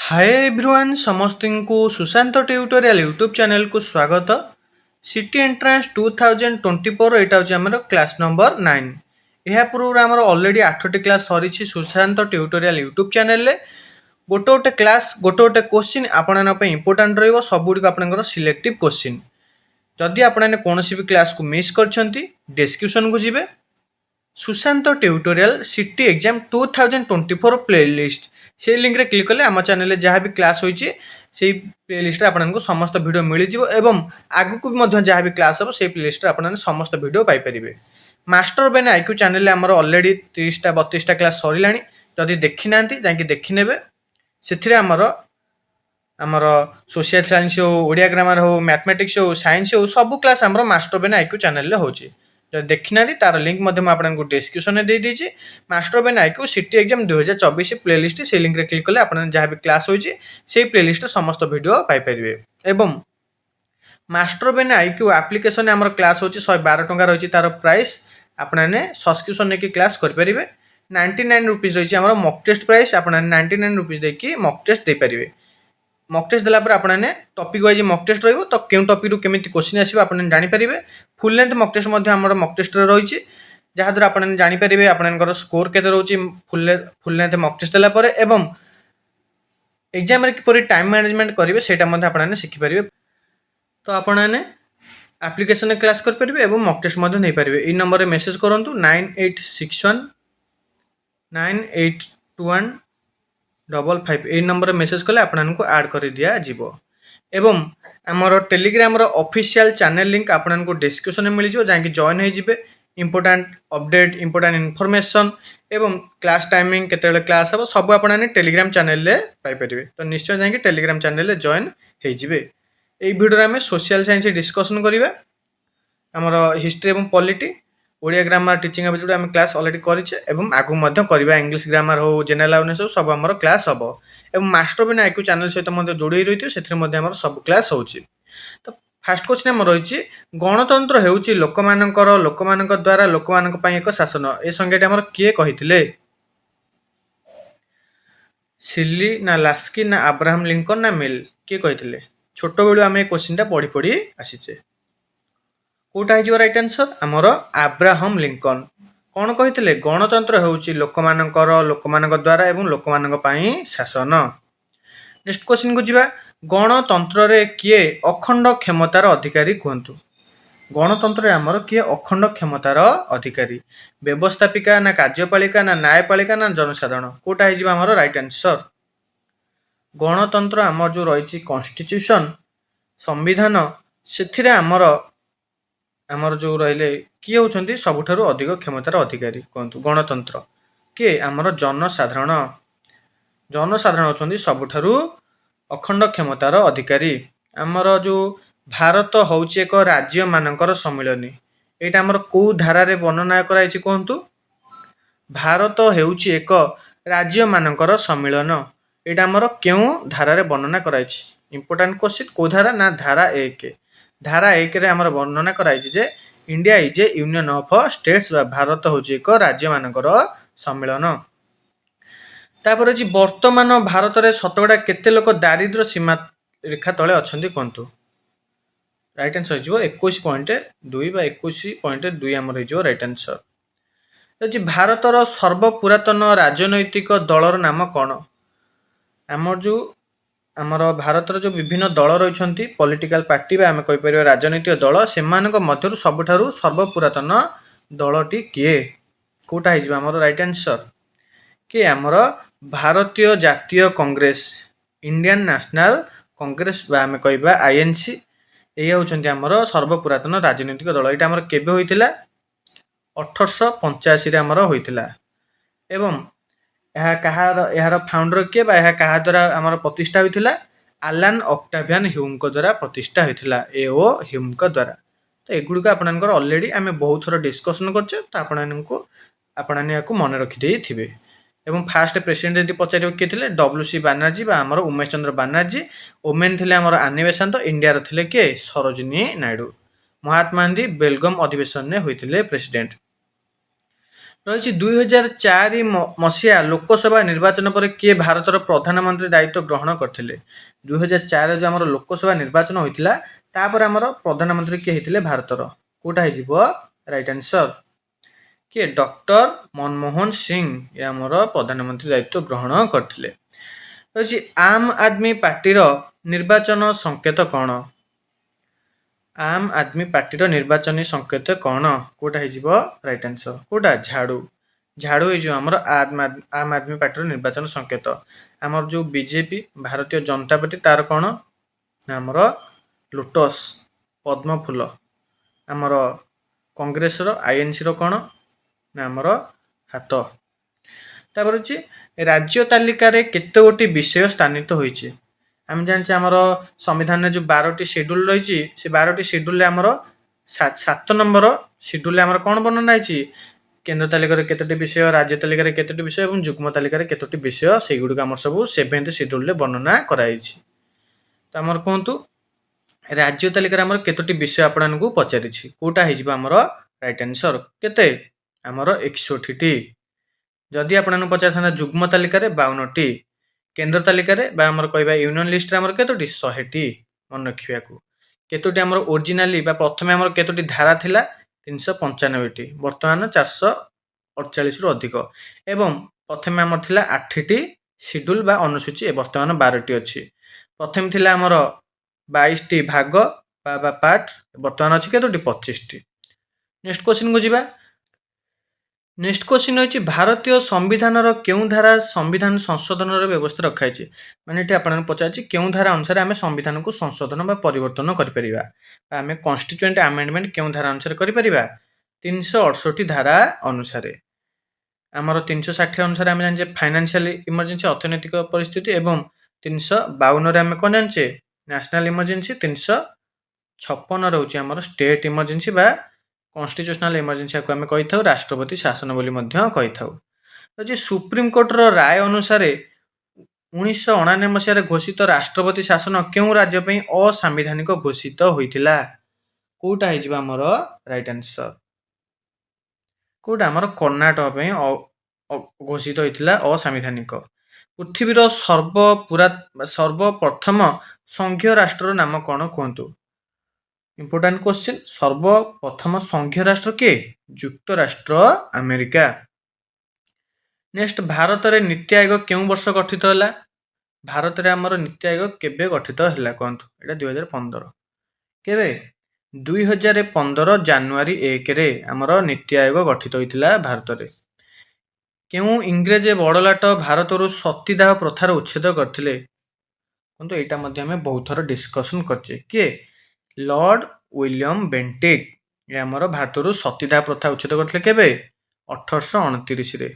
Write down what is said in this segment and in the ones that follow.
Hi everyone समस्त को Sushant tutorial YouTube channel को स्वागत। सिटी एंट्रांस 2024 यहाँ हूँ आम क्लास नंबर 9। यह पूर्व आम अलरेडी 8टी क्लास सरी सुशांत ट्यूटोरियल यूट्यूब चैनल गोटे गोटे क्लास गोटे गोटे क्वेश्चन आपण इंपोर्टाट रबुक आप सिलेक्टिव क्वेश्चन। जदि आपने कौन भी क्लास को मिस कर डिस्क्रिप्शन को जी Sushant tutorial CT exam 2024 playlist से लिंक रे क्लिक कले आम चैनल जहाँ भी क्लास होती से प्लेलिस्ट आपको समस्त वीडियो मिल जाव आगु भी जहाँ भी क्लास हम से प्लेलिस्ट आपने समस्त video Piper. Master Ben IQ channel आमर अलरेडी 30टा 32टा क्लास सरला जदि देखी ना जा देखने से आमर सोशल साइंस हो ओडिया ग्रामर हो मैथमेटिक्स हो साइंस हो सब क्लास आमर मास्टर बेन आईक्यू चैनल हो देखी ना तार लिंक आपको डिस्क्रिप्शन में दे दीजिए। Master Ben IQ city exam 2024 playlist से लिंक रे क्लिक कले आपने जहाँ भी क्लास होती से प्लेलिस्ट समस्त वीडियो पाइपर। एवं मास्टर बेन आईक्यू एप्लिकेशन आमर क्लास होची 112 टंका रही तार प्राइस आपने सब्सक्रिप्शन लेकिन क्लास करेंगे। 99 रुपीज रही आम मक टेस्ट प्राइस आपने 99 रुपीज देखिए मक टेस्ट देपारे। मक टेस्ट देला आपने टॉपिक वाइज मक टेस्ट रही तो क्यों टॉपिक रू केमी क्वेश्चन आसो आपने जानीपर। Full length mock test mock test रही जहाँद्वारा आपने जानीपर आपंकर स्कोर के रोचे फुल लेंथ मक टेस्ट देला एवं एग्जाम किपर टाइम मैनेजमेंट करेंगे से आपने शिखिपारे। तो आपने एप्लिकेशन क्लास करेंगे और मक टेस्ट नहीं पारे। ये नंबर में मेसेज करूँ 9861 9821 55 ये नंबर मेसेज कले आपको ऐड कर दिया जीवो। एवं आमर टेलीग्राम ऑफिशियल चैनल लिंक आपको डिस्क्रिप्शन में मिल जहाँ कि जॉइन हो इंपोर्टेंट अपडेट इंपोर्टेंट इनफॉरमेशन एवं क्लास टाइमिंग केते क्लास हम सब आपने टेलीग्राम चैनल पाइपर। तो निश्चय जाकि टेलीग्राम चैनल जॉइन हो। भिडियो आम सोशल साइंस डिस्कसन करवा आमर हिस्ट्री और polity Odia grammar teaching ability आम क्लास अलरेडी करें आगू करवा इंग्लिश ग्रामर हो जनरल अवेयरनेस हो सब आम क्लास हम और मास्टर बिना आईक्यू चैनल सहित जोड़ी रही से सब क्लास हो। तो फास्ट क्वेश्चन आम रही गणतंत्र होउची लोकमानकर लोकमानक द्वारा लोकमानक पई एक शासन ए संज्ञाटी आमर किए कहिथिले सिली ना लास्की ना अब्राहम लिंकन ना मिल किए कहिथिले। छोट बेलू आम क्वेश्चन पढ़ी पढ़ी आसीचे कोटा हो राइट आंसर आमर अब्राहम लिंकन कौन कहिथिले गणतंत्र होउची लोकमानकर लोकमानक द्वारा एवं लोकमानक पई शासन। नेक्स्ट क्वेश्चन को जीवा गणतंत्र रे किए अखंड क्षमतार अधिकारी कहतु। गणतंत्र आमर किए अखंड क्षमतार अधिकारी व्यवस्थापिका ना कार्यपालिका ना न्यायपालिका ना जनसाधारण कोटा हो राइट आंसर। गणतंत्र आमर जो रही कॉन्स्टिट्यूशन संविधान से आमर आमर जो रहिले किए होचंती सबुठारु अधिक क्षमतार अधिकारी कहतु गणतंत्र किए आमर जनसाधारण। जनसाधारण होचंती सबुठारु अखंड क्षमतार अधिकारी। आमर जो भारत होउची एक राज्य मानकर सम्मिलनी एटा आमर को धारा रे वर्णना कराई कहतु। भारत हेउची एक राज्य मानकर सम्मिलन एटा आमर क्यों धारा रे वर्णना कराई। इंपोर्टेंट क्वेश्चन को धारा ना धारा 1 धारा 1 रे आमर वर्णना कराई जे India is a union of states Bharat होउची एक राज्य मानकर सम्मिलन। तापर जी वर्तमान भारत में शतकड़ा केते लोक दारिद्र सीमा रेखा तले अछंती कहतु। राइट आंसर हो 21.2 बा 21.2 आमर हो राइट आंसर। जी भारतर सर्वपुरातन राजनैतिक दलर नाम कौन। आमर जो आमर भारतर जो विभिन्न दल रही पॉलिटिकल पार्टी आम कहीपर राजनैतिक दल से मध्य सबुठारु सर्वपुरातन दलटी किए कोटा आमर राइट आंसर कि आमर भारतीय जातीय कांग्रेस इंडियन नेशनल कांग्रेस आम कह आईएनसी ये होउछंती आमर सर्वपुरातन राजनैतिक दल। यहाँ आमर केबे होइतिला 1885 रे आमर होइतिला एवं यार फाउंडर किए बा यह कहा द्वारा आमर प्रतिष्ठा होइतिला आलान ऑक्टावियन ह्यूम को द्वारा प्रतिष्ठा होइतिला एओ ह्यूम को द्वारा। तो एगुड़िक आपनकर ऑलरेडी आम बहुत थोड़ा डिस्कसन करछे तो आपने या मन रखिदे थिबे। एवं फास्ट प्रेसिडेंट यदि पचार किए थे WC बानर्जी आमर उमेश चंद्र बानर्जी ओमेन थे आमर आनी बेसांत इंडिया थे किए सरोजिनी नायडू। महात्मा गांधी बेलगाम अधिवेशन में होते प्रेसिडेंट। ରହିଛି 2004 ମସିହା ଲୋକସଭା ନିର୍ବାଚନ ପରେ କିଏ ଭାରତର ପ୍ରଧାନମନ୍ତ୍ରୀ ଦାୟିତ୍ୱ ଗ୍ରହଣ କରିଥିଲେ? 2004 ଯେଉଁ ଆମର ଲୋକସଭା ନିର୍ବାଚନ ହୋଇଥିଲା ତାପରେ ଆମର ପ୍ରଧାନମନ୍ତ୍ରୀ କିଏ ହେଇଥିଲେ ଭାରତର? କୋଉଟା ହେଇଯିବ ରାଇଟ୍ ଆନ୍ସର? କିଏ? ଡକ୍ଟର ମନମୋହନ ସିଂ ଏ ଆମର ପ୍ରଧାନମନ୍ତ୍ରୀ ଦାୟିତ୍ୱ ଗ୍ରହଣ କରିଥିଲେ। ରହିଛି ଆମ୍ ଆଦମୀ ପାର୍ଟିର ନିର୍ବାଚନ ସଂକେତ କ'ଣ? ଆମ୍ ଆଦମୀ ପାର୍ଟିର ନିର୍ବାଚନୀ ସଂକେତ କ'ଣ? କୋଉଟା ହେଇଯିବ ରାଇଟ୍ ଆନ୍ସର? କୋଉଟା? ଝାଡୁ। ଝାଡୁ ହେଇଯିବ ଆମର ଆମ୍ ଆଦମୀ ପାର୍ଟିର ନିର୍ବାଚନ ସଂକେତ। ଆମର ଯୋଉ ବିଜେପି ଭାରତୀୟ ଜନତା ପାର୍ଟି ତାର କ'ଣ? ଆମର ଲୋଟସ୍ ପଦ୍ମ ଫୁଲ। ଆମର କଂଗ୍ରେସର ଆଇଏନ୍ସିର କ'ଣ? ନା ଆମର ହାତ। ତାପରେ ହେଉଛି ରାଜ୍ୟ ତାଲିକାରେ କେତେ ଗୋଟି ବିଷୟ ସ୍ଥାନିତ ହୋଇଛି? ଆମେ ଜାଣିଛେ ଆମର ସମ୍ବିଧାନରେ ଯେଉଁ 12ଟି ସେଡ୍ୟୁଲ୍ ରହିଛି ସେ 12ଟି ସେଡ୍ୟୁଲ୍ରେ ଆମର 7 ନମ୍ବର ସେଡ୍ୟୁଲ୍ରେ ଆମର କ'ଣ ବର୍ଣ୍ଣନା ହେଇଛି? କେନ୍ଦ୍ର ତାଲିକାରେ କେତୋଟି ବିଷୟ, ରାଜ୍ୟ ତାଲିକାରେ କେତୋଟି ବିଷୟ ଏବଂ ଯୁଗ୍ମ ତାଲିକାରେ କେତୋଟି ବିଷୟ, ସେଇଗୁଡ଼ିକ ଆମର ସବୁ 7th ସେଡ୍ୟୁଲ୍ରେ ବର୍ଣ୍ଣନା କରାଯାଇଛି। ତ ଆମର କୁହନ୍ତୁ ରାଜ୍ୟ ତାଲିକାରେ ଆମର କେତୋଟି ବିଷୟ ଆପଣଙ୍କୁ ପଚାରିଛି? କୋଉଟା ହେଇଯିବ ଆମର ରାଇଟ୍ ଆନ୍ସର? କେତେ? ଆମର 61ଟି। ଯଦି ଆପଣଙ୍କୁ ପଚାରିଥାନ୍ତା ଯୁଗ୍ମ ତାଲିକାରେ 52ଟି, କେନ୍ଦ୍ର ତାଲିକାରେ ବା ଆମର କହିବା ୟୁନିୟନ ଲିଷ୍ଟରେ ଆମର କେତୋଟି? 100ଟି। ମନେ ରଖିବାକୁ। କେତୋଟି ଆମର ଓରିଜିନାଲି ବା ପ୍ରଥମେ ଆମର କେତୋଟି ଧାରା ଥିଲା? 395ଟି, ବର୍ତ୍ତମାନ 448ରୁ ଅଧିକ। ଏବଂ ପ୍ରଥମେ ଆମର ଥିଲା 8ଟି ସିଡ୍ୟୁଲ୍ ବା ଅନୁସୂଚୀ, ବର୍ତ୍ତମାନ 12ଟି ଅଛି। ପ୍ରଥମେ ଥିଲା ଆମର 22ଟି ଭାଗ ବା ପାର୍ଟ, ବର୍ତ୍ତମାନ ଅଛି କେତୋଟି? 25ଟି। ନେକ୍ସଟ କ୍ୱେଶ୍ଚିନ୍କୁ ଯିବା। ନେକ୍ସଟ କ୍ୱେଶ୍ଚିନ୍ ହେଉଛି ଭାରତୀୟ ସମ୍ବିଧାନର କେଉଁ ଧାରା ସମ୍ବିଧାନ ସଂଶୋଧନର ବ୍ୟବସ୍ଥା ରଖାଯାଇଛି? ମାନେ ଏଠି ଆପଣଙ୍କୁ ପଚାରିଛି କେଉଁ ଧାରା ଅନୁସାରେ ଆମେ ସମ୍ବିଧାନକୁ ସଂଶୋଧନ ବା ପରିବର୍ତ୍ତନ କରିପାରିବା, ବା ଆମେ କନଷ୍ଟିଚ୍ୟୁଏଣ୍ଟ ଆମେଣ୍ଡମେଣ୍ଟ କେଉଁ ଧାରା ଅନୁସାରେ କରିପାରିବା? 368 ଧାରା ଅନୁସାରେ। ଆମର 360 ଅନୁସାରେ ଆମେ ଜାଣିଛେ ଫାଇନାନ୍ସିଆଲ ଇମର୍ଜେନ୍ସି, ଅର୍ଥନୈତିକ ପରିସ୍ଥିତି, ଏବଂ 352ରେ ଆମେ କ'ଣ ଜାଣିଛେ? National emergency. 356 ରହୁଛି ଆମର ଷ୍ଟେଟ୍ ଇମର୍ଜେନ୍ସି ବା କନଷ୍ଟିଚ୍ୟୁସନାଲ ଇମର୍ଜେନ୍ସିକୁ ଆମେ କହିଥାଉ ରାଷ୍ଟ୍ରପତି ଶାସନ ବୋଲି ମଧ୍ୟ କହିଥାଉ। ଯେ ସୁପ୍ରିମକୋର୍ଟର ରାୟ ଅନୁସାରେ 1999 ମସିହାରେ ଘୋଷିତ ରାଷ୍ଟ୍ରପତି ଶାସନ କେଉଁ ରାଜ୍ୟ ପାଇଁ ଅସାମ୍ବିଧାନିକ ଘୋଷିତ ହୋଇଥିଲା? କୋଉଟା ହେଇଯିବ ଆମର ରାଇଟ୍ ଆନ୍ସର? କୋଉଟା? ଆମର କର୍ଣ୍ଣାଟକ ପାଇଁ ଘୋଷିତ ହୋଇଥିଲା ଅସାମ୍ବିଧାନିକ। ପୃଥିବୀର ସର୍ବପ୍ରଥମ ସଂଘୀୟ ରାଷ୍ଟ୍ରର ନାମ କ'ଣ କୁହନ୍ତୁ? Important question. ସର୍ବପ୍ରଥମ ସଂଘୀୟ ରାଷ୍ଟ୍ର କିଏ? ଯୁକ୍ତରାଷ୍ଟ୍ର ଆମେରିକା। ନେକ୍ସଟ ଭାରତରେ ନୀତି ଆୟୋଗ କେଉଁ ବର୍ଷ ଗଠିତ ହେଲା? ଭାରତରେ ଆମର ନୀତି ଆୟୋଗ କେବେ ଗଠିତ ହେଲା କୁହନ୍ତୁ? ଏଇଟା 2015। କେବେ? 2015 ଜାନୁଆରୀ 1ରେ ଆମର ନୀତି ଆୟୋଗ ଗଠିତ ହୋଇଥିଲା ଭାରତରେ। କେଉଁ ଇଂରେଜ ବଡ଼ଲାଟ ଭାରତରୁ ସତୀଦାହ ପ୍ରଥାର ଉଚ୍ଛେଦ କରିଥିଲେ? କିନ୍ତୁ ଏଇଟା ମଧ୍ୟ ଆମେ ବହୁତ ଥର ଡିସ୍କସନ୍ କରିଛେ। କିଏ? ଲର୍ଡ ୱିଲିୟମ ବେଣ୍ଟିକ୍ ଏ ଆମର ଭାରତରୁ ସତୀଦାହ ପ୍ରଥା ଉଚ୍ଛେଦ କରିଥିଲେ। କେବେ? 1829ରେ।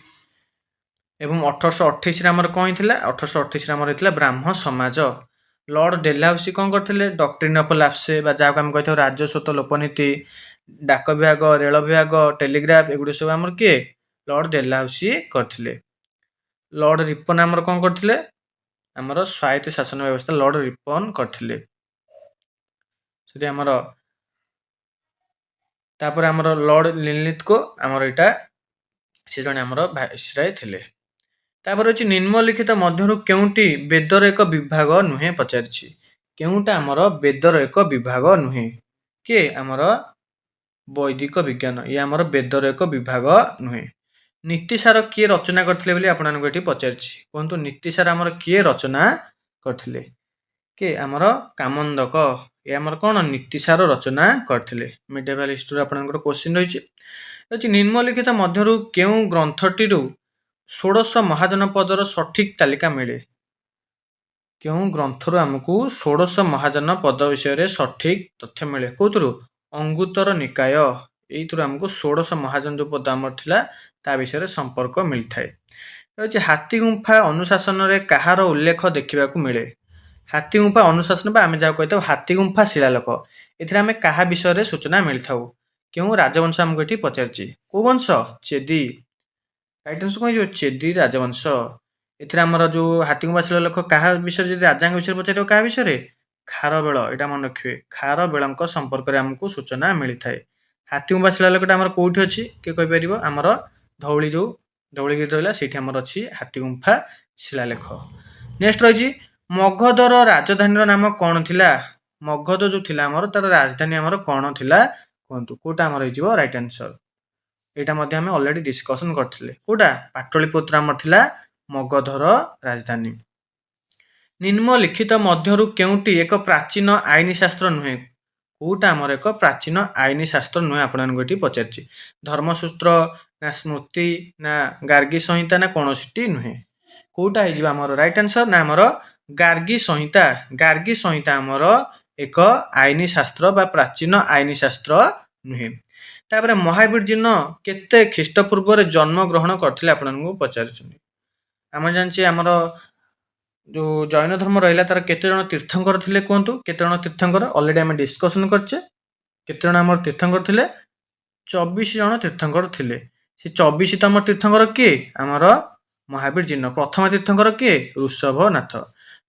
ଏବଂ 1828ରେ ଆମର କ'ଣ ହେଇଥିଲା? 1828ରେ ଆମର ହେଇଥିଲା ବ୍ରାହ୍ମ ସମାଜ। ଲର୍ଡ ଡେଲହାଉସି କ'ଣ କରିଥିଲେ? ଡକ୍ଟ୍ରିନ୍ ଅଫ୍ ଲାପ୍ସେ ବା ଯାହାକୁ ଆମେ କହିଥାଉ ରାଜସ୍ୱତ ଲୋପନୀତି, ଡାକ ବିଭାଗ, ରେଳ ବିଭାଗ, ଟେଲିଗ୍ରାଫ, ଏଗୁଡିକ ସବୁ ଆମର କିଏ? ଲର୍ଡ ଡେଲହାଉସି କରିଥିଲେ। ଲର୍ଡ ରିପନ ଆମର କ'ଣ କରିଥିଲେ? ଆମର ସ୍ୱାୟତ୍ତ ଶାସନ ବ୍ୟବସ୍ଥା ଲର୍ଡ ରିପନ କରିଥିଲେ। ସେଠି ଆମର ତାପରେ ଆମର ଲର୍ଡ ଲିନଲିଥ୍ଗୋ ଆମର ଏଇଟା ସେ ଜଣେ ଆମର ଭାଇସରାୟ ଥିଲେ। ତାପରେ ହେଉଛି ନିମ୍ନଲିଖିତ ମଧ୍ୟରୁ କେଉଁଟି ବେଦର ଏକ ବିଭାଗ ନୁହେଁ ପଚାରିଛି? କେଉଁଟା ଆମର ବେଦର ଏକ ବିଭାଗ ନୁହେଁ? କିଏ? ଆମର ବୈଦିକ ବିଜ୍ଞାନ। ଇଏ ଆମର ବେଦର ଏକ ବିଭାଗ ନୁହେଁ। ନୀତିସାର କିଏ ରଚନା କରିଥିଲେ ବୋଲି ଆପଣଙ୍କୁ ଏଠି ପଚାରିଛି? କୁହନ୍ତୁ ନୀତିସାର ଆମର କିଏ ରଚନା କରିଥିଲେ? କିଏ? ଆମର କାମନ୍ଦକ। ଏ ଆମର କ'ଣ? ନୀତିସାର ରଚନା କରିଥିଲେ। ମିଡିଆଲ ହିଷ୍ଟ୍ରି ଆପଣଙ୍କର କ୍ୱେଶ୍ଚିନ୍ ରହିଛି ନିମ୍ନଲିଖିତ ମଧ୍ୟରୁ କେଉଁ ଗ୍ରନ୍ଥଟିରୁ 16 ମହାଜନପଦର ସଠିକ ତାଲିକା ମିଳେ? କେଉଁ ଗ୍ରନ୍ଥରୁ ଆମକୁ 16 ମହାଜନ ପଦ ବିଷୟରେ ସଠିକ ତଥ୍ୟ ମିଳେ? କୋଉଥିରୁ? ଅଙ୍ଗୁତ୍ତର ନିକାୟ। ଏଇଥିରୁ ଆମକୁ 16 ମହାଜନ ଯେଉଁ ପଦ ଆମର ଥିଲା ତା ବିଷୟରେ ସମ୍ପର୍କ ମିଳିଥାଏ। ହେଉଛି ହାତୀଗୁମ୍ଫା ଅନୁଶାସନରେ କାହାର ଉଲ୍ଲେଖ ଦେଖିବାକୁ ମିଳେ? ହାତୀଗୁମ୍ଫା ଅନୁଶାସନ ବା ଆମେ ଯାହାକୁ କହିଥାଉ ହାତୀଗୁମ୍ଫା ଶିଳାଲେଖ, ଏଥିରେ ଆମେ କାହା ବିଷୟରେ ସୂଚନା ମିଳିଥାଉ? କେଉଁ ରାଜବଂଶ ଆମକୁ ଏଠି ପଚାରିଛି? କୋଉ ବଂଶ? ଚେଦି। ରାଇଟ୍ ଆନ୍ସର କ'ଣ ହେଇଯିବ? ଚେଦି ରାଜବଂଶ। ଏଥିରେ ଆମର ଯେଉଁ ହାତୀଗୁମ୍ଫା ଶିଳାଲେଖ କାହା ବିଷୟରେ ଯଦି ରାଜାଙ୍କ ବିଷୟରେ ପଚାରିବ କାହା ବିଷୟରେ? ଖାରବେଳ। ଏଇଟା ମନେ ରଖିବେ, ଖାରବେଳଙ୍କ ସମ୍ପର୍କରେ ଆମକୁ ସୂଚନା ମିଳିଥାଏ। ହାତୀଗୁମ୍ଫା ଶିଳାଲେଖଟା ଆମର କୋଉଠି ଅଛି କିଏ କହିପାରିବ? ଆମର ଧଉଳିଗିରି ରହିଲା ସେଇଠି ଆମର ଅଛି ହାତୀଗୁମ୍ଫା ଶିଳାଲେଖ। ନେକ୍ସଟ ରହିଛି ମଗଧର ରାଜଧାନୀର ନାମ କ'ଣ ଥିଲା? ମଗଧ ଯୋଉ ଥିଲା ଆମର ତାର ରାଜଧାନୀ ଆମର କ'ଣ ଥିଲା କୁହନ୍ତୁ? କୋଉଟା ଆମର ହେଇଯିବ ରାଇଟ୍ ଆନ୍ସର? ଏଇଟା ମଧ୍ୟ ଆମେ ଅଲରେଡି ଡିସ୍କସନ କରିଥିଲେ। କୋଉଟା? ପାଟଳିପୁତ୍ର ଆମର ଥିଲା ମଗଧର ରାଜଧାନୀ। ନିମ୍ନଲିଖିତ ମଧ୍ୟରୁ କେଉଁଟି ଏକ ପ୍ରାଚୀନ ଆଇନ ଶାସ୍ତ୍ର ନୁହେଁ? କୋଉଟା ଆମର ଏକ ପ୍ରାଚୀନ ଆଇନ ଶାସ୍ତ୍ର ନୁହେଁ ଆପଣଙ୍କୁ ଏଠି ପଚାରିଛି। ଧର୍ମସୂତ୍ର ନା ସ୍ମୃତି ନା ଗାର୍ଗୀ ସଂହିତା ନା କୌଣସିଟି ନୁହେଁ। କୋଉଟା ହେଇଯିବ ଆମର ରାଇଟ୍ ଆନ୍ସର? ନା ଆମର ଗାର୍ଗୀ ସଂହିତା। ଗାର୍ଗୀ ସଂହିତା ଆମର ଏକ ଆଇନ ଶାସ୍ତ୍ର ବା ପ୍ରାଚୀନ ଆଇନ ଶାସ୍ତ୍ର ନୁହେଁ। ତାପରେ ମହାବୀର ଜୈନ କେତେ ଖ୍ରୀଷ୍ଟପୂର୍ବରେ ଜନ୍ମ ଗ୍ରହଣ କରିଥିଲେ ଆପଣଙ୍କୁ ପଚାରୁଛନ୍ତି। ଆମେ ଜାଣିଛେ ଆମର ଯୋଉ ଜୈନ ଧର୍ମ ରହିଲା ତାର କେତେ ଜଣ ତୀର୍ଥଙ୍କର ଥିଲେ କୁହନ୍ତୁ? କେତେ ଜଣ ତୀର୍ଥଙ୍କର ଅଲରେଡି ଆମେ ଡିସ୍କସନ କରିଛେ। କେତେ ଜଣ ଆମର ତୀର୍ଥଙ୍କର ଥିଲେ? 24 ଜଣ ତୀର୍ଥଙ୍କର ଥିଲେ। ସେ 24ତମ ତୀର୍ଥଙ୍କର କିଏ? ଆମର ମହାବୀର ଜୈନ। ପ୍ରଥମ ତୀର୍ଥଙ୍କର କିଏ? ଋଷଭନାଥ।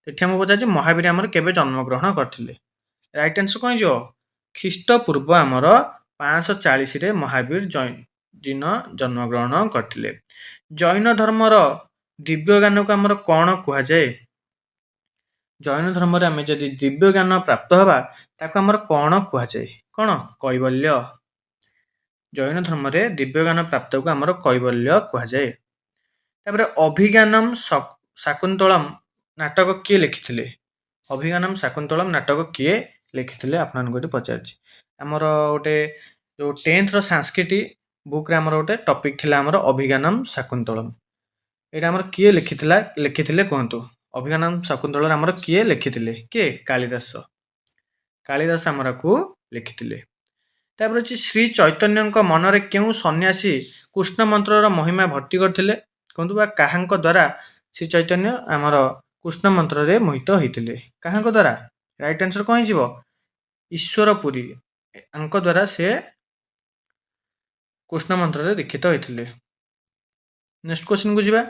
ଏଠି ଆମକୁ ପଚାରୁଛି ମହାବୀର ଆମର କେବେ ଜନ୍ମଗ୍ରହଣ କରିଥିଲେ? ରାଇଟ୍ ଆନ୍ସର କ'ଣ ହେଇଯିବ? ଖ୍ରୀଷ୍ଟପୂର୍ବ ଆମର 540ରେ ମହାବୀର ଜୈନ ଜନ୍ମଗ୍ରହଣ କରିଥିଲେ। ଜୈନ ଧର୍ମର ଦିବ୍ୟଜ୍ଞାନକୁ ଆମର କ'ଣ କୁହାଯାଏ? ଜୈନ ଧର୍ମରେ ଆମେ ଯଦି ଦିବ୍ୟଜ୍ଞାନ ପ୍ରାପ୍ତ ହେବା ତାକୁ ଆମର କ'ଣ କୁହାଯାଏ? କ'ଣ? କୈବଲ୍ୟ। ଜୈନ ଧର୍ମରେ ଦିବ୍ୟଜ୍ଞାନ ପ୍ରାପ୍ତକୁ ଆମର କୈବଲ୍ୟ କୁହାଯାଏ। ତାପରେ ଅଭିଜ୍ଞାନମ୍ ଶାକୁନ୍ତଳମ୍ ନାଟକ କିଏ ଲେଖିଥିଲେ? ଅଭିଜ୍ଞାନମ୍ ଶାକୁନ୍ତଳମ୍ ନାଟକ କିଏ ଲେଖିଥିଲେ ଆପଣଙ୍କୁ ଏଠି ପଚାରିଛି। ଆମର ଗୋଟେ ଯୋଉ 10th ର ସାଂସ୍କ୍ରିଟ ବୁକ୍ରେ ଆମର ଗୋଟେ ଟପିକ୍ ଥିଲା ଆମର ଅଭିଜ୍ଞାନମ୍ ଶାକୁନ୍ତଳମ୍। ଏଇଟା ଆମର କିଏ ଲେଖିଥିଲେ କୁହନ୍ତୁ? ଅଭିଜ୍ଞାନମ୍ ଶାକୁନ୍ତଳମ୍ ଆମର କିଏ ଲେଖିଥିଲେ? କିଏ? କାଳିଦାସ। କାଳିଦାସ ଆମରକୁ ଲେଖିଥିଲେ। ତାପରେ ଅଛି ଶ୍ରୀ ଚୈତନ୍ୟଙ୍କ ମନରେ କେଉଁ ସନ୍ନ୍ୟାସୀ କୃଷ୍ଣ ମନ୍ତ୍ରର ମହିମା ଭର୍ତ୍ତି କରିଥିଲେ କୁହନ୍ତୁ? ବା କାହାଙ୍କ ଦ୍ୱାରା ଶ୍ରୀ ଚୈତନ୍ୟ ଆମର କୃଷ୍ଣ ମନ୍ତ୍ରରେ ମୋହିତ ହୋଇଥିଲେ? କାହାଙ୍କ ଦ୍ୱାରା? ରାଇଟ୍ ଆନ୍ସର କ'ଣ ହେଇଯିବ? ଈଶ୍ୱର ପୁରୀ ଆଙ୍କ ଦ୍ୱାରା ସେ କୃଷ୍ଣ ମନ୍ତ୍ରରେ ଦୀକ୍ଷିତ ହୋଇଥିଲେ। ନେକ୍ସଟ କ୍ୱେଶ୍ଚନକୁ ଯିବା।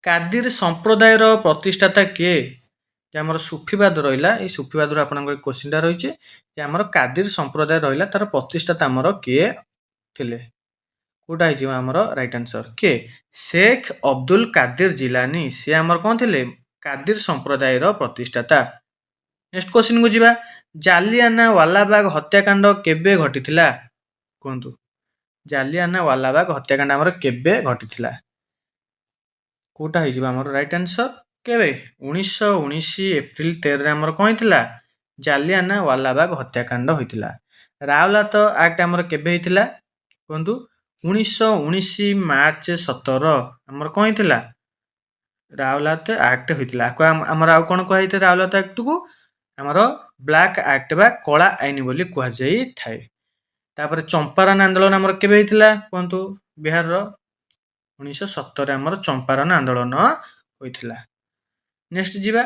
କାଦିର ସମ୍ପ୍ରଦାୟର ପ୍ରତିଷ୍ଠାତା କିଏ? ଯେ ଆମର ସୁଫିବାଦ ରହିଲା, ଏଇ ସୁଫିବାଦରୁ ଆପଣଙ୍କର କ୍ୱେଶ୍ଚନଟା ରହିଛି ଯେ ଆମର କାଦିର ସମ୍ପ୍ରଦାୟ ରହିଲା ତାର ପ୍ରତିଷ୍ଠାତା ଆମର କିଏ ଥିଲେ? କୋଉଟା ହେଇଯିବ ଆମର ରାଇଟ୍ ଆନ୍ସର? କିଏ? ଶେଖ ଅବଦୁଲ କାଦିର ଜିଲାନୀ। ସେ ଆମର କ'ଣ ଥିଲେ? କାଦିର ସମ୍ପ୍ରଦାୟର ପ୍ରତିଷ୍ଠାତା। ନେକ୍ସଟ କ୍ୱେଶ୍ଚନକୁ ଯିବା। ଜାଲିଆନାୱାଲାବାଗ ହତ୍ୟାକାଣ୍ଡ କେବେ ଘଟିଥିଲା କୁହନ୍ତୁ? ଜାଲିଆନାୱାଲାବାଗ ହତ୍ୟାକାଣ୍ଡ ଆମର କେବେ ଘଟିଥିଲା? କୋଉଟା ହେଇଯିବ ଆମର ରାଇଟ୍ ଆନ୍ସର? କେବେ? 1919 ଏପ୍ରିଲ 13ରେ ଆମର କ'ଣ ହେଇଥିଲା? ଜାଲିଆନାୱାଲାବାଗ ହତ୍ୟାକାଣ୍ଡ ହୋଇଥିଲା। ରାଓଲାତ ଆକ୍ଟ ଆମର କେବେ ହେଇଥିଲା କୁହନ୍ତୁ? 1919 ମାର୍ଚ୍ଚ 17 ଆମର କ'ଣ ହେଇଥିଲା? ରାଓଲାତ ଆକ୍ଟ ହୋଇଥିଲା। ଆମର ଆଉ କ'ଣ କୁହାଯାଇଥାଏ ରାଓଲାତ ଆକ୍ଟକୁ? ଆମର ବ୍ଲାକ୍ ଆକ୍ଟ ବା କଳା ଆଇନ ବୋଲି କୁହାଯାଇଥାଏ। ତାପରେ ଚମ୍ପାରନ ଆନ୍ଦୋଳନ ଆମର କେବେ ହେଇଥିଲା କୁହନ୍ତୁ? ବିହାରର 1917ରେ ଆମର ଚମ୍ପାରନ ଆନ୍ଦୋଳନ ହୋଇଥିଲା। ନେକ୍ସଟ ଯିବା।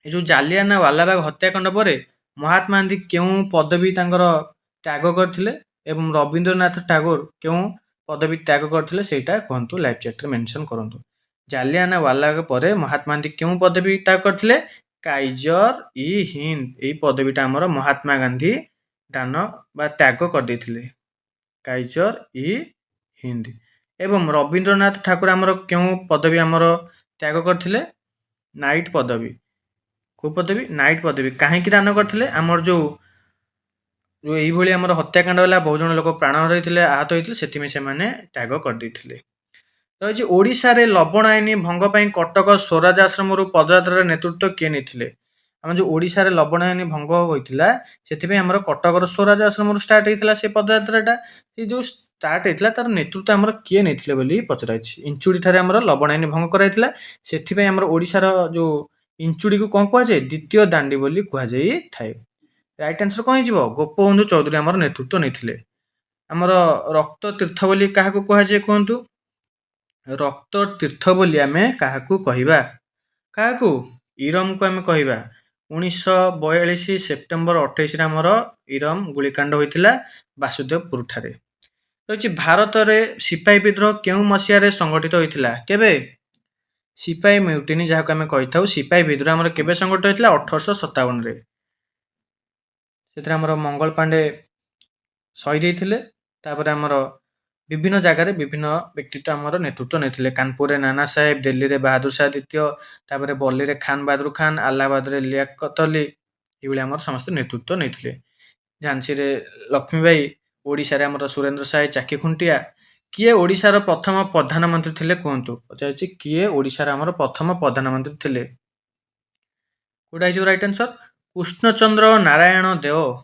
ଏ ଯୋଉ ଜାଲିଆନାୱାଲାବାଗ ହତ୍ୟାକାଣ୍ଡ ପରେ ମହାତ୍ମା ଗାନ୍ଧୀ କେଉଁ ପଦବୀ ତାଙ୍କର ତ୍ୟାଗ କରିଥିଲେ ଏବଂ ରବୀନ୍ଦ୍ରନାଥ ଟାଗୋର କେଉଁ ପଦବୀ ତ୍ୟାଗ କରିଥିଲେ ସେଇଟା କୁହନ୍ତୁ? ଲାଇଭ୍ ଚାଟ୍ରେ ମେନସନ କରନ୍ତୁ। ଜାଲିଆନାୱାଲାବାଗ ପରେ ମହାତ୍ମା ଗାନ୍ଧୀ କେଉଁ ପଦବୀ ତ୍ୟାଗ କରିଥିଲେ? କାଇଜର ଇ ହିନ୍ଦ। ଏଇ ପଦବୀଟା ଆମର ମହାତ୍ମା ଗାନ୍ଧୀ ଦାନ ବା ତ୍ୟାଗ କରିଦେଇଥିଲେ। କାଇଜର ଇ ହିନ୍ଦ। ଏବଂ ରବୀନ୍ଦ୍ରନାଥ ଠାକୁର ଆମର କେଉଁ ପଦବୀ ଆମର ତ୍ୟାଗ କରିଥିଲେ? ନାଇଟ୍ ପଦବୀ। କୋଉ ପଦବୀ? ନାଇଟ୍ ପଦବୀ। କାହିଁକି ଦାନ କରିଥିଲେ? ଆମର ଯୋଉ ଏଇଭଳି ଆମର ହତ୍ୟାକାଣ୍ଡ ହେଲା, ବହୁ ଜଣ ଲୋକ ପ୍ରାଣ ହରାଇଥିଲେ, ଆହତ ହୋଇଥିଲେ, ସେଥିପାଇଁ ସେମାନେ ତ୍ୟାଗ କରିଦେଇଥିଲେ। ରହିଛି ଓଡ଼ିଶାରେ ଲବଣ ଆଇନ ଭଙ୍ଗ ପାଇଁ କଟକ ସ୍ୱରାଜ ଆଶ୍ରମରୁ ପଦଯାତ୍ରାର ନେତୃତ୍ୱ କିଏ ନେଇଥିଲେ? ଆମର ଯୋଉ ଓଡ଼ିଶାରେ ଲବଣ ଆଇନ ଭଙ୍ଗ ହୋଇଥିଲା ସେଥିପାଇଁ ଆମର କଟକର ସ୍ୱରାଜ ଆଶ୍ରମରୁ ଷ୍ଟାର୍ଟ ହେଇଥିଲା ସେ ପଦଯାତ୍ରାଟା। ସେ ଯୋଉ ଷ୍ଟାର୍ଟ ହେଇଥିଲା ତାର ନେତୃତ୍ୱ ଆମର କିଏ ନେଇଥିଲେ ବୋଲି ପଚରାଇଛି। ଇଞ୍ଚୁଡ଼ି ଠାରେ ଆମର ଲବଣ ଆଇନ ଭଙ୍ଗ କରାଯାଇଥିଲା। ସେଥିପାଇଁ ଆମର ଓଡ଼ିଶାର ଯୋଉ ଇଞ୍ଚୁଡ଼ିକୁ କ'ଣ କୁହାଯାଏ? ଦ୍ୱିତୀୟ ଦାଣ୍ଡି ବୋଲି କୁହାଯାଇଥାଏ। ରାଇଟ୍ ଆନ୍ସର କ'ଣ ହେଇଯିବ? ଗୋପବନ୍ଧୁ ଚୌଧୁରୀ ଆମର ନେତୃତ୍ୱ ନେଇଥିଲେ। ଆମର ରକ୍ତ ତୀର୍ଥ ବୋଲି କାହାକୁ କୁହାଯାଏ କୁହନ୍ତୁ? ରକ୍ତ ତୀର୍ଥ ବୋଲି ଆମେ କାହାକୁ କହିବା? କାହାକୁ? ଇରମକୁ ଆମେ କହିବା। 1942 ସେପ୍ଟେମ୍ବର 28ରେ ଆମର ଇରମ ଗୁଳିକାଣ୍ଡ ହୋଇଥିଲା ବାସୁଦେବପୁର ଠାରେ। ରହିଛି ଭାରତରେ ସିପାହୀ ବିଦ୍ରୋହ କେଉଁ ମସିହାରେ ସଂଗଠିତ ହୋଇଥିଲା? କେବେ? ସିପାହୀ ମ୍ୟୁଟିନି ଯାହାକୁ ଆମେ କହିଥାଉ ସିପାହୀ ବିଦ୍ରୋହ ଆମର କେବେ ସଂଗଠିତ ହୋଇଥିଲା? 1857ରେ। ସେଥିରେ ଆମର ମଙ୍ଗଳ ପାଣ୍ଡେ ଶହୀଦ ହେଇଥିଲେ। ତାପରେ ଆମର विभिन्न जगार विभिन्न व्यक्तित्व आमर नेतृत्व नहीं कानपुर नाना साहेब, दिल्ली में बाहादुर शाह द्वितीय, तापर बल्ली में खान बहादुर खान, आलाहाबाद में लियाकत अली, ये आम समस्त नेतृत्व नहीं। झांसी रे लक्ष्मीबाई, ओडिशा रे आमर सुरेंद्र साय चाकी खुंटिया। किए ओडिशार प्रथम प्रधानमंत्री थिले कहतु पचार किए ओडिशार आमर प्रथम प्रधानमंत्री थिले कोटा हो राइट आंसर कृष्णचंद्र नारायण देव।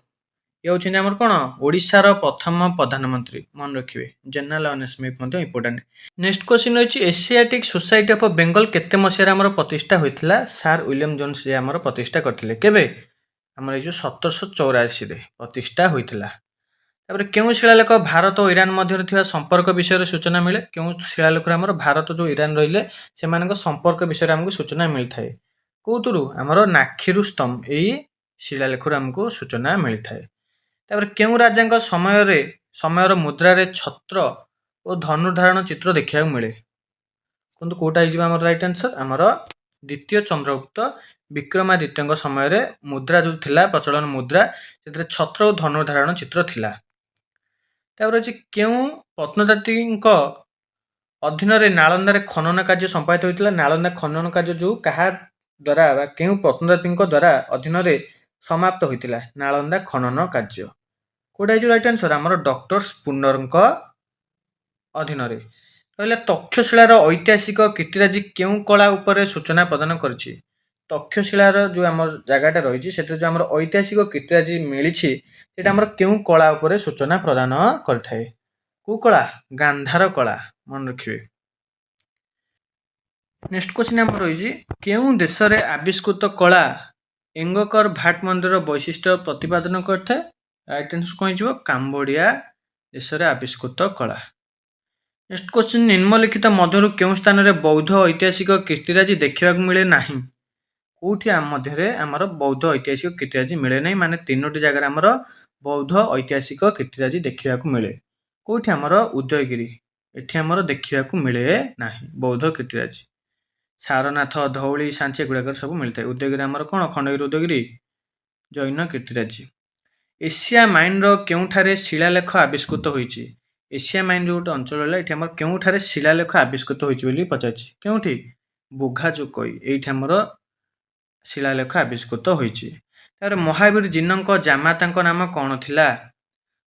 ये हूँ आमर कौन ओडिशार प्रथम प्रधानमंत्री मन रखिए जनरल अवेयरनेस में इंपोर्टेंट। नेक्स्ट क्वेश्चन रही एशियाटिक सोसाइटी ऑफ बेंगल केते मसीह आमर प्रतिष्ठा होता सार विलियम जोन्स जे आमर प्रतिष्ठा करथिले केबे आमर ये 1784 प्रतिष्ठा होता। तापर क्यों शिलालेख भारत और ईरान मध्य संपर्क विषय सूचना मिले क्यों शिलालेख आमर भारत जो ईरान रहिले से संपर्क विषय आमको सूचना मिलता है कौतुरु आमर नाखिरु स्तंभ यही शिलालेख आमको सूचना मिलता है। तापर क्यों राजा समयर मुद्रारे छत्र और धनुर्धारण चित्र देखा मिले किंतु कौटा हो राइट आंसर आमर द्वितीय चंद्रगुप्त विक्रमादित्य समय मुद्रा जो थिला प्रचलन मुद्रा से छत्र और धनुर्धारण चित्र थिला। तापर अच्छे क्यों प्रत्नदाती अधीन नालंदा खनन कार्य संपादित होता नालंदा खनन कार्य जो क्या द्वारा क्यों प्रत्नदाती द्वारा अधीन समाप्त होता नालंदा खनन कार्य कौटा हो राइट आंसर आमर डॉक्टर स्पूनर अधीन रहा। तक्षशिलार ऐतिहासिक कीर्तिराजी क्यों कला उपर सूचना प्रदान करछि तक्षशिलार जो आम जगटा रही से जो आम ऐतिहासिक कीर्तिराजी मिली आमर क्यों कला उपर सूचना प्रदान करथाए कौ कला गांधार कला मन रखिए। नेक्स्ट क्वेश्चन आम रही क्यों देश में आविष्कृत कला एंगकर भाट मंदिर वैशिष्ट्य प्रतिपादन करथाए राइट आंसर कौन हो काम्बोडिया देश में आविष्कृत कला। नेक्स्ट क्वेश्चन निम्नलिखित मध्य क्यों स्थान में बौद्ध ऐतिहासिक कीर्तिराजी देखा मिले ना कौटी आम मध्य आमर बौद्ध ऐतिहासिक कीर्तिराजी मिले ना माने तीनोटी जगह आमर बौद्ध ऐतिहासिक कीर्तिराजी देखा मिले कौटी आमर उदयगिरी एठी आमर देखा मिले ना बौद्ध कीर्तिराजी सारनाथ धौली सांची गुड़ाक सब मिलता है। उदयगिरी आमर कौन खंडगिरी उदयगिरी जैन कीर्तिराजी। एशिया माइन क्योंठारे शिलालेख आविष्कृत होइछि एशिया माइन जो गोटे अंचल है ये क्योंठारे शिलालेख आविष्कृत होइछि पचार क्योंठी बुघाचुकई ये शिलालेख आविष्कृत होइछि। महावीर जिन्नक जामाता नाम कौन थिला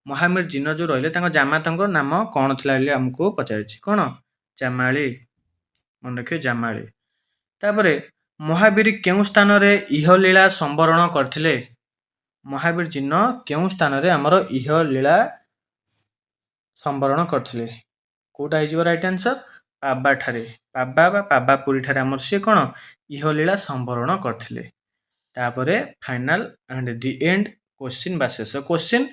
महावीर जिन्न जो रही जामाता नाम कौन थिला आमको पचार कौन जामाली मन रखिए जामाली। तापर महावीर क्यों स्थान में इहलीला संवरण करथिले महावीर जिन्न क्यों स्थान में आमर इहलीला संवरण करथिले कौटा हो राइट आंसर पाबा ठारे पाबा पाबापुरी ठारे आमर सी कौन इहलीला संवरण करथिले। तापरे final and the end question बा शेष क्वेश्चन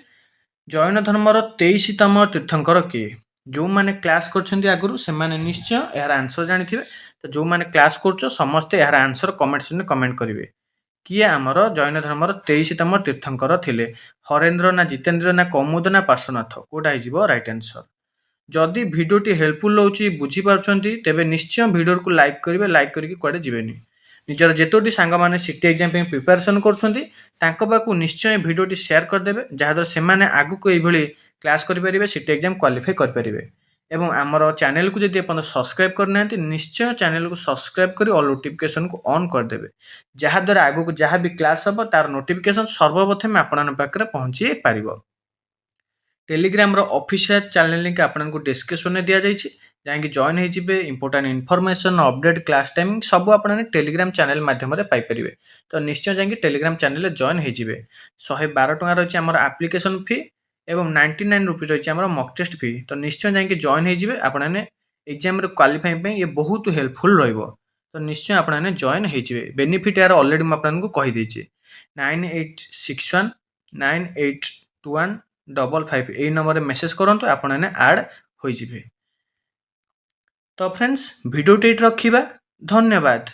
जैन धर्मर 23तम तीर्थंकर किए जो मैंने क्लास कर आगुरी से निश्चय यार आंसर जानी तो जो मैंने क्लास कर समस्ते यार आंसर कमेंट सेक्शन कमेंट करेंगे किए आमर जैन धर्मर 23तम तीर्थंकर थिले हरेन्द्र ना जितेन्द्र ना कौमुद ना पार्श्वनाथ कौटा हो राइट आंसर। जदि भिडियोटी हेल्पफुल रोचे बुझीपार्टी तेरे निश्चय भिडियो को लाइक करेंगे लाइक करके कड़े जीवेनि निजर जेतोटी सांग मैंने सीटी एग्जाम प्रिपेरेसन कर निश्चय भिडियोटी शेयर करदे जहाद्वारा से आगक ये क्लास करेंगे सीटी एग्जाम क्वालिफाई करेंगे। एवं आमर चैनल को जब आप सब्सक्राइब करना निश्चय चैनल को सब्सक्राइब कर ऑल नोटिफिकेशन को ऑन करदे जहाद्वारा आगक जहाँ भी क्लास हम तार नोटिफिकेशन सर्वप्रथम आपण पाखे पहुँची पार। टेलीग्राम ऑफिशियल चैनल लिंक आपको डिस्क्रिप्शन में दिया जाकि जॉइन होइजिबे important information update class timing सब आप टेलीग्राम चैनल माध्यम पाइपर तो निश्चय जाकि टेलीग्राम चैनल जॉइन होइजिबे। 112 टଙ୍କା रही आमर एप्लिकेशन फी एवं 99 रुपीज रही आमर मॉक टेस्ट फी तो निश्चय जाकि जॉइन होइजिबे आपने एग्जाम क्वालिफाई ये बहुत हेल्पफुल रहिबो तो निश्चय आपने जॉइन होइजिबे। बेनिफिट यार ऑलरेडी मुझे आपको कहीदेची 9861982155 यही नंबर मेसेज करूँ आपने आड हो। तो फ्रेंड्स भिडियोटी रखिबा धन्यवाद।